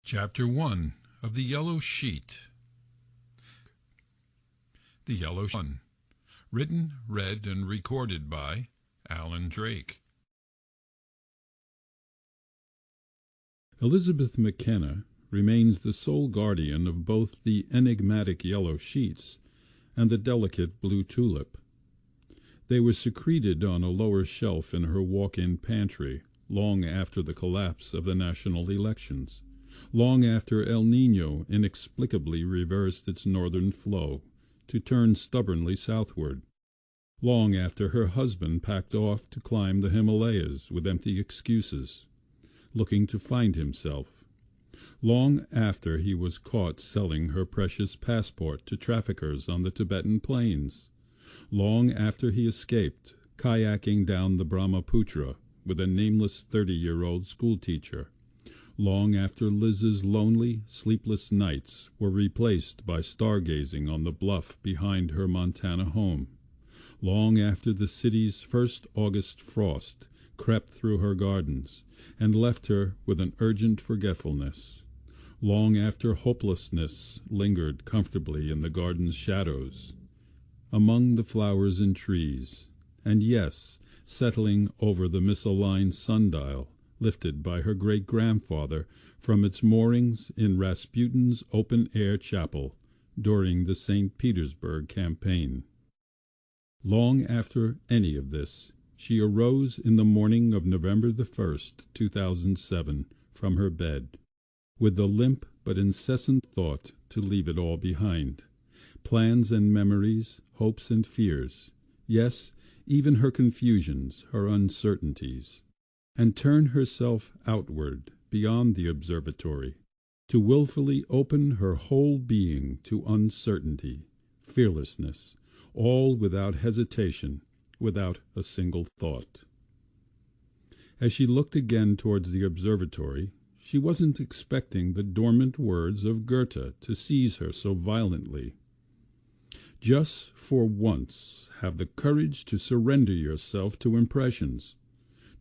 Chapter 1 of the Yellow Sheet. The Yellow Sheet. Written, read, and recorded by Alan Drake. Elizabeth McKenna remains the sole guardian of both the enigmatic yellow sheets and the delicate blue tulip. They were secreted on a lower shelf in her walk-in pantry long after the collapse of the national elections, long after El Niño inexplicably reversed its northern flow to turn stubbornly southward, long after her husband packed off to climb the Himalayas with empty excuses, looking to find himself, long after he was caught selling her precious passport to traffickers on the Tibetan plains, long after he escaped, kayaking down the Brahmaputra with a nameless 30-year-old schoolteacher, long after Liz's lonely, sleepless nights were replaced by stargazing on the bluff behind her Montana home, long after the city's first August frost crept through her gardens and left her with an urgent forgetfulness, long after hopelessness lingered comfortably in the garden's shadows, among the flowers and trees, and yes, settling over the misaligned sundial lifted by her great-grandfather from its moorings in Rasputin's open-air chapel during the St. Petersburg campaign. Long after any of this, she arose in the morning of November 1st, 2007, from her bed, with the limp but incessant thought to leave it all behind, plans and memories, hopes and fears, yes, even her confusions, her uncertainties, and turn herself outward beyond the observatory, to willfully open her whole being to uncertainty, fearlessness, all without hesitation, without a single thought. As she looked again towards the observatory, she wasn't expecting the dormant words of Goethe to seize her so violently. Just for once have the courage to surrender yourself to impressions,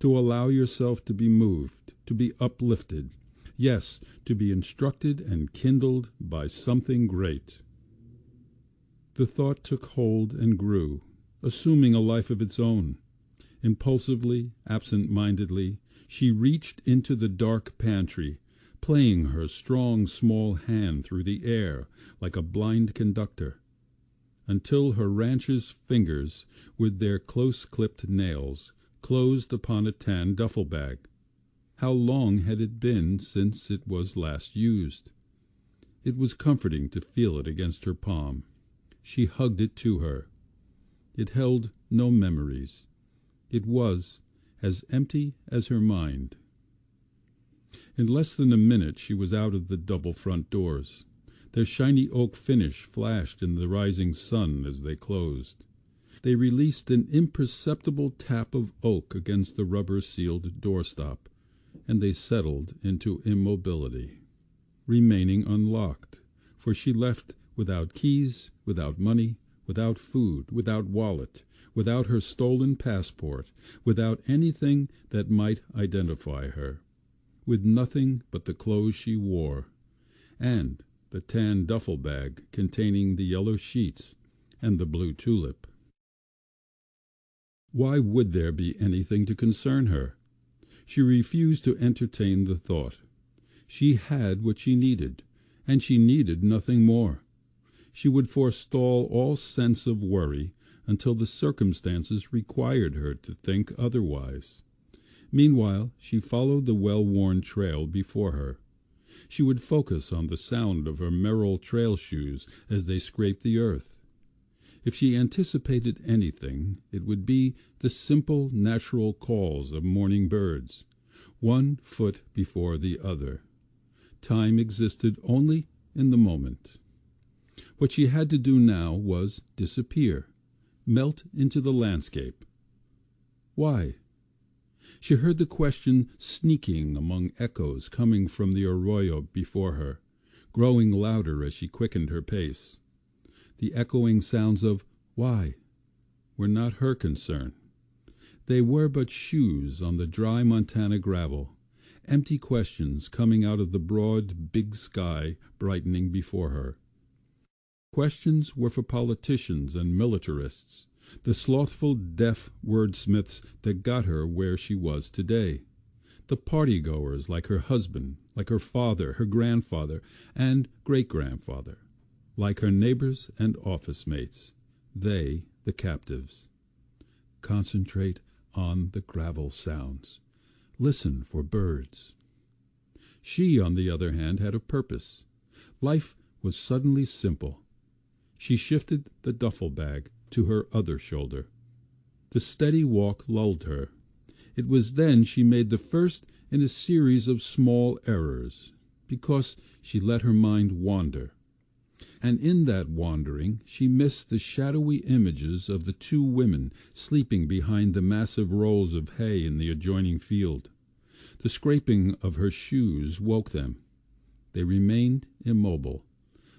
to allow yourself to be moved, to be uplifted, yes, to be instructed and kindled by something great. The thought took hold and grew, assuming a life of its own. Impulsively, absent-mindedly, she reached into the dark pantry, playing her strong small hand through the air like a blind conductor, until her rancher's fingers, with their close-clipped nails, closed upon a tan duffel-bag. How long had it been since it was last used? It was comforting to feel it against her palm. She hugged it to her. It held no memories. It was as empty as her mind. In less than a minute she was out of the double front doors. Their shiny oak finish flashed in the rising sun as they closed. They released an imperceptible tap of oak against the rubber-sealed doorstop, and they settled into immobility, remaining unlocked, for she left without keys, without money, without food, without wallet, without her stolen passport, without anything that might identify her, with nothing but the clothes she wore, and the tan duffel-bag containing the yellow sheets and the blue tulip. Why would there be anything to concern her? She refused to entertain the thought. She had what she needed, and she needed nothing more. She would forestall all sense of worry until the circumstances required her to think otherwise. Meanwhile she followed the well-worn trail before her. She would focus on the sound of her Merrill trail shoes as they scraped the earth. If she anticipated anything, it would be the simple, natural calls of morning birds, one foot before the other. Time existed only in the moment. What she had to do now was disappear, melt into the landscape. Why? She heard the question sneaking among echoes coming from the arroyo before her, growing louder as she quickened her pace. The echoing sounds of "why" were not her concern. They were but shoes on the dry Montana gravel, empty questions coming out of the broad, big sky brightening before her. Questions were for politicians and militarists, the slothful, deaf wordsmiths that got her where she was today, the party-goers like her husband, like her father, her grandfather, and great-grandfather, like her neighbors and office-mates, they the captives. Concentrate on the gravel sounds. Listen for birds. She, on the other hand, had a purpose. Life was suddenly simple. She shifted the duffel bag to her other shoulder. The steady walk lulled her. It was then she made the first in a series of small errors, because she let her mind wander. And in that wandering she missed the shadowy images of the two women sleeping behind the massive rolls of hay in the adjoining field. The scraping of her shoes woke them. They remained immobile,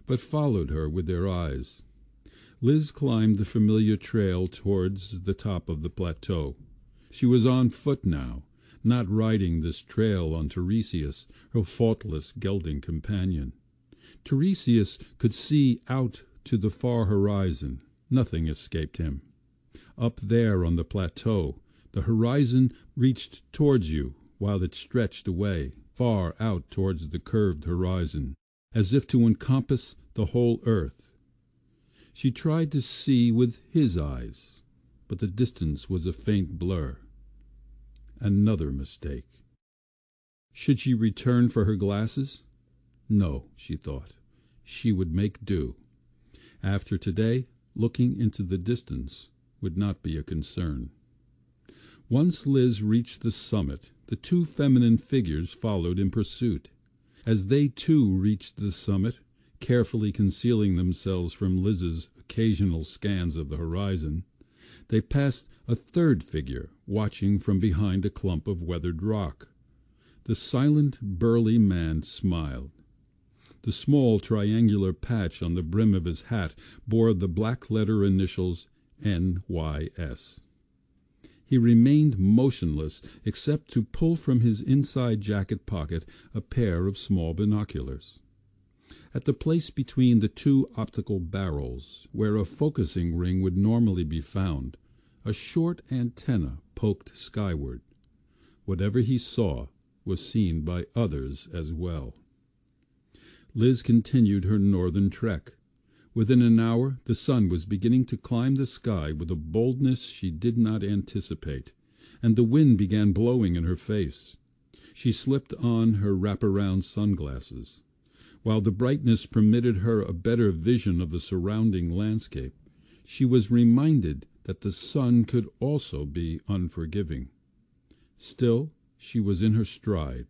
but followed her with their eyes. Liz climbed the familiar trail towards the top of the plateau. She was on foot now, not riding this trail on Tiresias, her faultless gelding companion. Tiresias could see out to the far horizon. Nothing escaped him. Up there on the plateau, the horizon reached towards you while it stretched away, far out towards the curved horizon, as if to encompass the whole earth. She tried to see with his eyes, but the distance was a faint blur. Another mistake. Should she return for her glasses? No, she thought. She would make do. After today, looking into the distance would not be a concern. Once Liz reached the summit, the two feminine figures followed in pursuit. As they too reached the summit, carefully concealing themselves from Liz's occasional scans of the horizon, they passed a third figure watching from behind a clump of weathered rock. The silent, burly man smiled. The small triangular patch on the brim of his hat bore the black-letter initials NYS. He remained motionless except to pull from his inside jacket pocket a pair of small binoculars. At the place between the two optical barrels, where a focusing ring would normally be found, a short antenna poked skyward. Whatever he saw was seen by others as well. Liz continued her northern trek. Within an hour the sun was beginning to climb the sky with a boldness she did not anticipate, and the wind began blowing in her face. She slipped on her wrap-around sunglasses. While the brightness permitted her a better vision of the surrounding landscape, she was reminded that the sun could also be unforgiving. Still, she was in her stride.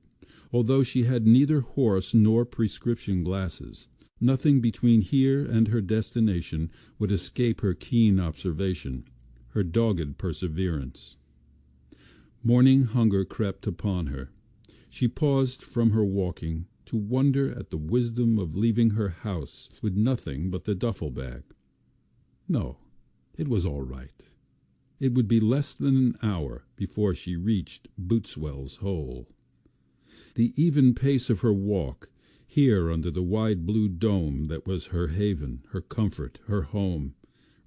Although she had neither horse nor prescription glasses, nothing between here and her destination would escape her keen observation, her dogged perseverance. Morning hunger crept upon her. She paused from her walking to wonder at the wisdom of leaving her house with nothing but the duffel bag. No, it was all right. It would be less than an hour before she reached Bootswell's Hole. The even pace of her walk, here under the wide blue dome that was her haven, her comfort, her home,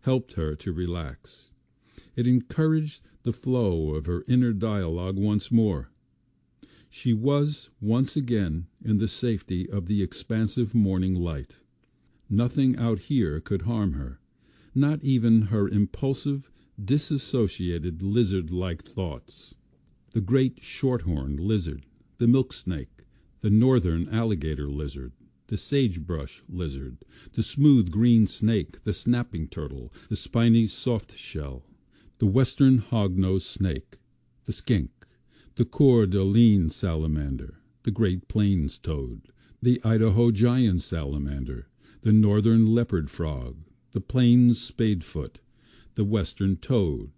helped her to relax. It encouraged the flow of her inner dialogue once more. She was once again in the safety of the expansive morning light. Nothing out here could harm her, not even her impulsive, disassociated lizard-like thoughts. The great shorthorn lizard, the milk snake, the northern alligator lizard, the sagebrush lizard, the smooth green snake, the snapping turtle, the spiny soft-shell, the western hog-nosed snake, the skink, the Coeur d'Alene salamander, the Great Plains toad, the Idaho giant salamander, the northern leopard frog, the plains spadefoot, the western toad,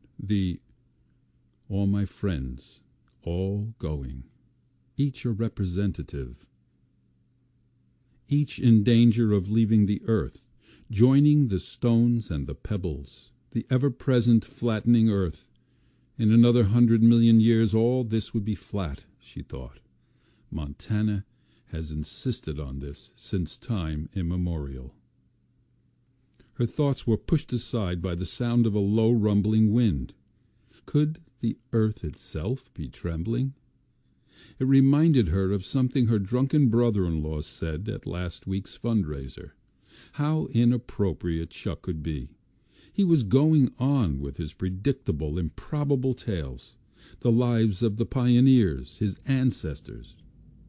all my friends, all going. Each a representative, each in danger of leaving the earth, joining the stones and the pebbles, the ever-present flattening earth. In another 100 million years all this would be flat, she thought. Montana has insisted on this since time immemorial. Her thoughts were pushed aside by the sound of a low rumbling wind. Could the earth itself be trembling? It reminded her of something her drunken brother-in-law said at last week's fundraiser. How inappropriate Chuck could be! He was going on with his predictable, improbable tales, the lives of the pioneers, his ancestors.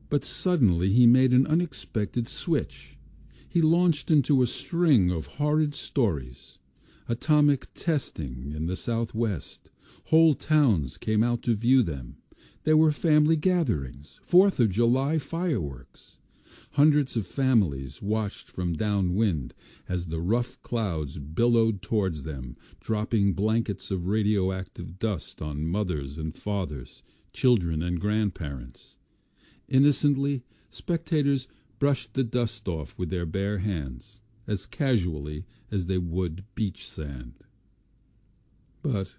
But suddenly he made an unexpected switch. He launched into a string of horrid stories. Atomic testing in the Southwest. Whole towns came out to view them. There were family gatherings, 4th of July fireworks. Hundreds of families watched from downwind as the rough clouds billowed towards them, dropping blankets of radioactive dust on mothers and fathers, children and grandparents. Innocently, spectators brushed the dust off with their bare hands, as casually as they would beach sand. But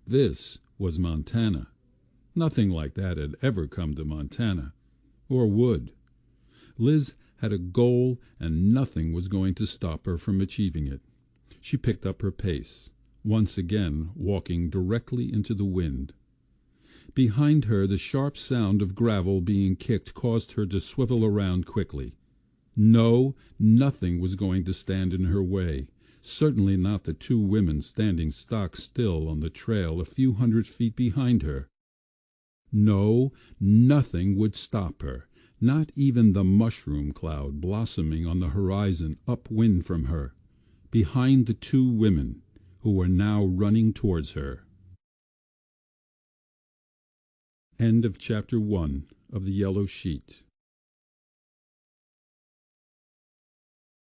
this was Montana. Nothing like that had ever come to Montana, or would. Liz had a goal and nothing was going to stop her from achieving it. She picked up her pace, once again walking directly into the wind. Behind her the sharp sound of gravel being kicked caused her to swivel around quickly. No, nothing was going to stand in her way, certainly not the two women standing stock still on the trail a few hundred feet behind her. No, nothing would stop her, not even the mushroom cloud blossoming on the horizon upwind from her, behind the two women who were now running towards her. End of Chapter 1 of the Yellow Sheet.